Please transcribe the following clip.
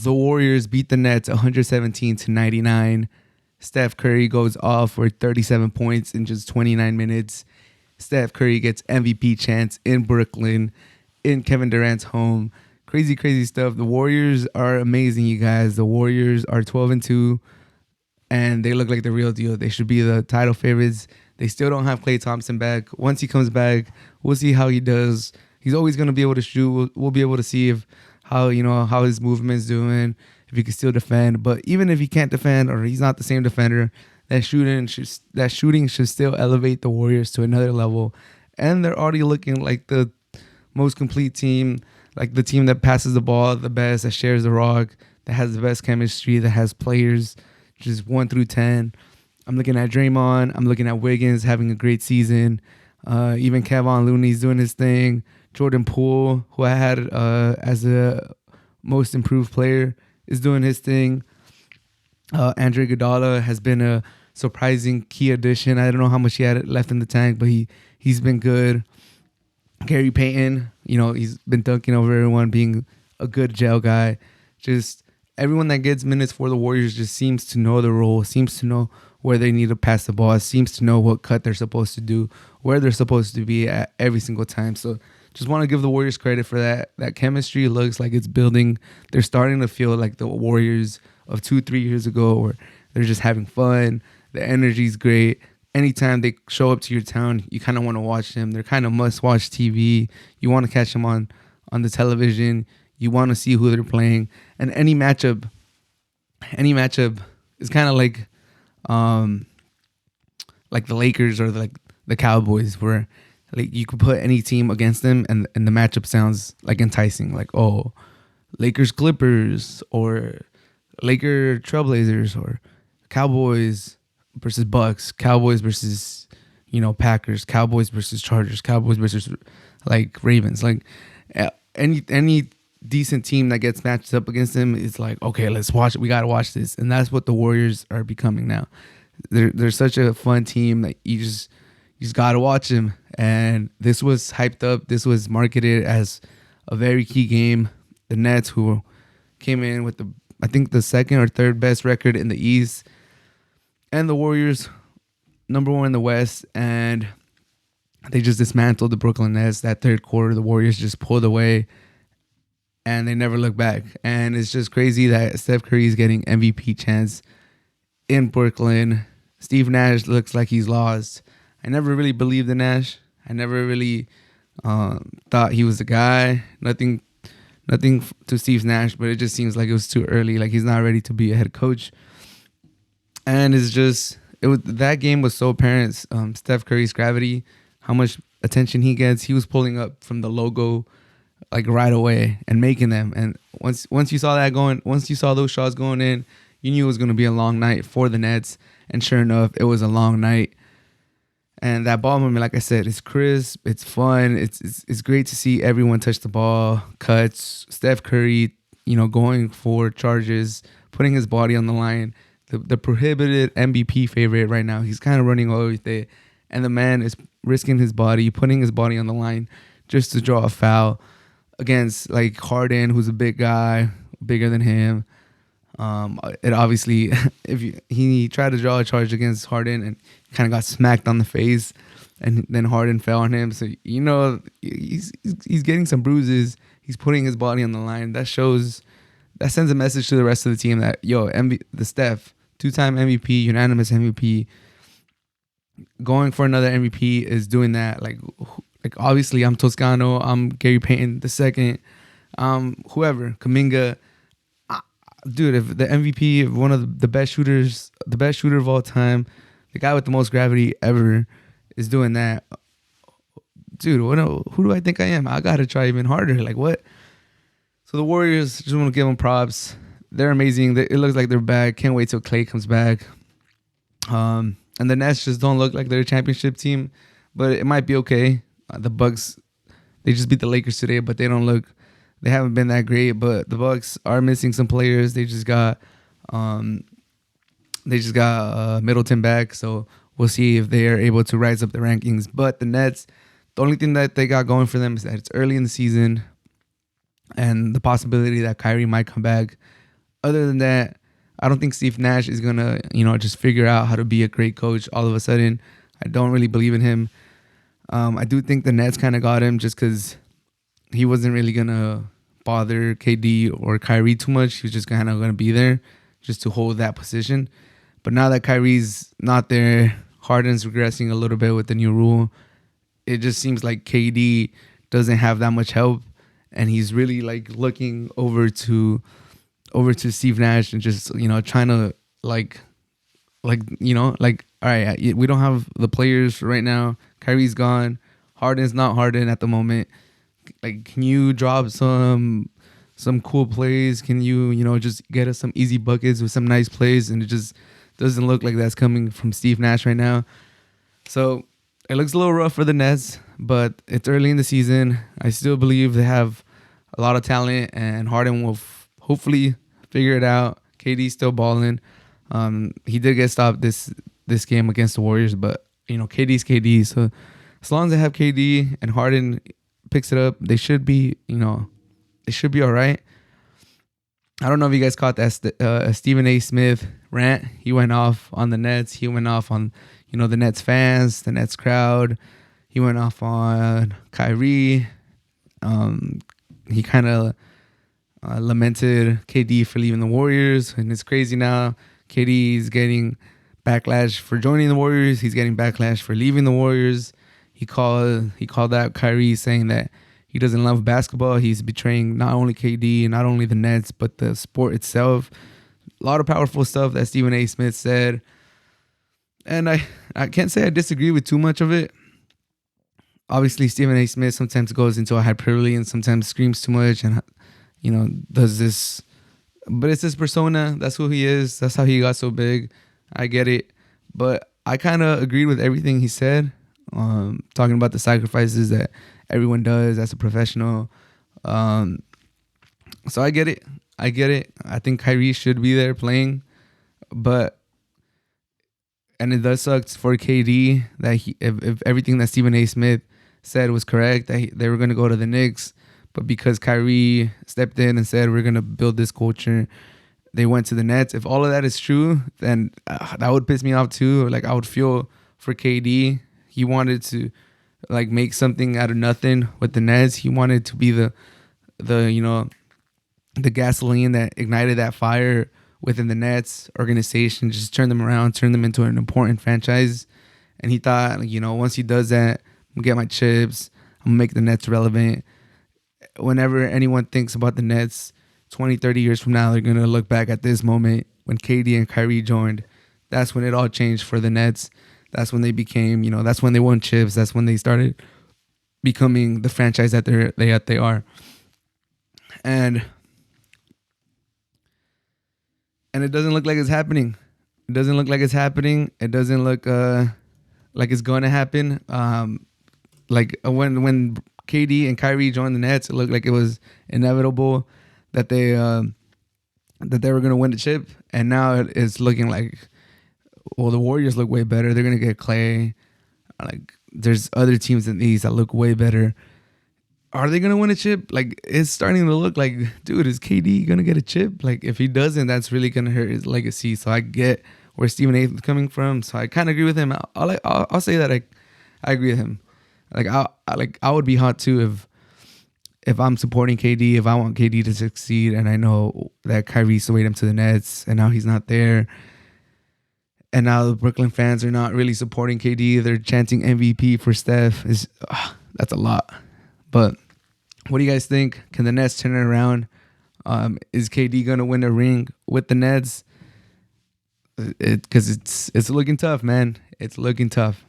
the Warriors beat the Nets 117-99. Steph Curry goes off for 37 points in just 29 minutes. Steph Curry gets MVP chance in Brooklyn, in Kevin Durant's home. Crazy, crazy stuff. The Warriors are amazing, you guys. The Warriors are 12-2, and they look like the real deal. They should be the title favorites. They still don't have Klay Thompson back. Once he comes back, we'll see how he does. He's always going to be able to shoot. We'll be able to see if how his movement's doing, if he can still defend. But even if he can't defend or he's not the same defender, that shooting should still elevate the Warriors to another level. And they're already looking like the most complete team, like the team that passes the ball the best, that shares the rock, that has the best chemistry, that has players just 1 through 10. I'm looking at Draymond. I'm looking at Wiggins having a great season. Even Kevon Looney's doing his thing. Jordan Poole, who I had as a most improved player, is doing his thing. Andre Iguodala has been a surprising key addition. I don't know how much he had left in the tank, but he's been good. Gary Payton, he's been dunking over everyone, being a good gel guy. Just everyone that gets minutes for the Warriors just seems to know the role, seems to know where they need to pass the ball, seems to know what cut they're supposed to do, where they're supposed to be at every single time. So just want to give the Warriors credit for that. That chemistry looks like it's building. They're starting to feel like the Warriors of 2-3 years ago, where they're just having fun. The energy's great. Anytime they show up to your town, you kind of want to watch them. They're kind of must-watch TV. You want to catch them on the television. You want to see who they're playing. And any matchup is kind of like the Lakers or the Cowboys, where like you could put any team against them and the matchup sounds like enticing. Like, oh, Lakers Clippers or Laker Trailblazers or Cowboys versus Bucks, Cowboys versus Packers, Cowboys versus Chargers, Cowboys versus like Ravens. Like any decent team that gets matched up against them is like, okay, let's watch it. We gotta watch this, and that's what the Warriors are becoming now. They're such a fun team that you just gotta watch them. And this was hyped up. This was marketed as a very key game. The Nets, who came in with I think the second or third best record in the East, and the Warriors, number 1 in the West, and they just dismantled the Brooklyn Nets. That third quarter, the Warriors just pulled away, and they never looked back. And it's just crazy that Steph Curry is getting MVP chance in Brooklyn. Steve Nash looks like he's lost. I never really believed in Nash. I never really thought he was the guy. Nothing to Steve Nash, but it just seems like it was too early. Like he's not ready to be a head coach. And that game was so apparent. Steph Curry's gravity, how much attention he gets. He was pulling up from the logo like right away and making them. And once you saw those shots going in, you knew it was going to be a long night for the Nets. And sure enough, it was a long night. And that ball movement, like I said, it's crisp, it's fun, it's great to see everyone touch the ball, cuts, Steph Curry, going for charges, putting his body on the line. The prohibited MVP favorite right now. He's kind of running all over it, and the man is risking his body, putting his body on the line just to draw a foul against like Harden, who's a big guy, bigger than him. It obviously, he tried to draw a charge against Harden and kind of got smacked on the face, and then Harden fell on him. So he's getting some bruises. He's putting his body on the line. That sends a message to the rest of the team that the Steph, 2-time MVP, unanimous MVP, going for another MVP is doing that. Like obviously I'm Toscano, I'm Gary Payton the second, whoever, Kuminga. Dude, if the MVP, one of the best shooters, the best shooter of all time, the guy with the most gravity ever is doing that, dude, who do I think I am? I got to try even harder. Like, what? So the Warriors, just want to give them props. They're amazing. It looks like they're back. Can't wait till Klay comes back. And the Nets just don't look like they're a championship team, but it might be okay. The Bucks, they just beat the Lakers today, but they haven't been that great. But the Bucks are missing some players. They just got Middleton back, so we'll see if they are able to rise up the rankings. But the Nets, the only thing that they got going for them is that it's early in the season, and the possibility that Kyrie might come back other than that, I don't think Steve Nash is gonna, just figure out how to be a great coach all of a sudden. I don't really believe in him. I do think the Nets kind of got him just because he wasn't really gonna bother KD or Kyrie too much. He was just kind of gonna be there just to hold that position. But now that Kyrie's not there, Harden's regressing a little bit with the new rule. It just seems like KD doesn't have that much help, and he's really like looking over to Steve Nash and just trying to all right, we don't have the players right now. Kyrie's gone. Harden's not Harden at the moment. Like, can you drop some cool plays? Can you just get us some easy buckets with some nice plays? And it just doesn't look like that's coming from Steve Nash right now. So it looks a little rough for the Nets, but it's early in the season. I still believe they have a lot of talent, and Harden will hopefully figure it out. KD's still balling. He did get stopped this game against the Warriors, but KD's KD. So as long as they have KD and Harden picks it up, they should be all right. I don't know if you guys caught that Stephen A. Smith rant. He went off on the Nets. He went off on the Nets fans, the Nets crowd. He went off on Kyrie. He kind of lamented KD for leaving the Warriors, and it's crazy now. KD is getting backlash for joining the Warriors. He's getting backlash for leaving the Warriors. He called out Kyrie, saying that he doesn't love basketball. He's betraying not only KD, not only the Nets, but the sport itself. A lot of powerful stuff that Stephen A. Smith said. And I can't say I disagree with too much of it. Obviously, Stephen A. Smith sometimes goes into a hyperbole and sometimes screams too much and, does this. But it's his persona. That's who he is. That's how he got so big. I get it. But I kind of agreed with everything he said. Talking about the sacrifices that everyone does as a professional. So I get it. I think Kyrie should be there playing. And it does suck for KD that if everything that Stephen A. Smith said was correct, that they were going to go to the Knicks. But because Kyrie stepped in and said, we're going to build this culture, they went to the Nets. If all of that is true, then that would piss me off too. Like, I would feel for KD. He wanted to make something out of nothing with the Nets. He wanted to be the gasoline that ignited that fire within the Nets organization, just turn them around, turn them into an important franchise. And he thought, once he does that, I'm going to get my chips. I'm going to make the Nets relevant. Whenever anyone thinks about the Nets 20, 30 years from now, they're going to look back at this moment when KD and Kyrie joined. That's when it all changed for the Nets. That's when they became, that's when they won chips. That's when they started becoming the franchise that they are. And it doesn't look like it's happening. It doesn't look like it's happening. It doesn't look like it's going to happen. When KD and Kyrie joined the Nets, it looked like it was inevitable that they were going to win the chip. And now it's looking like, well, the Warriors look way better. They're going to get Klay. There's other teams in the East that look way better. Are they going to win a chip? It's starting to look like, dude, is KD going to get a chip? If he doesn't, that's really going to hurt his legacy. So I get where Stephen A. is coming from. So I kind of agree with him. I'll say that I agree with him. I would be hot too if I'm supporting KD, if I want KD to succeed, and I know that Kyrie swayed him to the Nets, and now he's not there. And now the Brooklyn fans are not really supporting KD. They're chanting MVP for Steph. That's a lot. But what do you guys think? Can the Nets turn it around? Is KD going to win a ring with the Nets? Because it's looking tough, man. It's looking tough.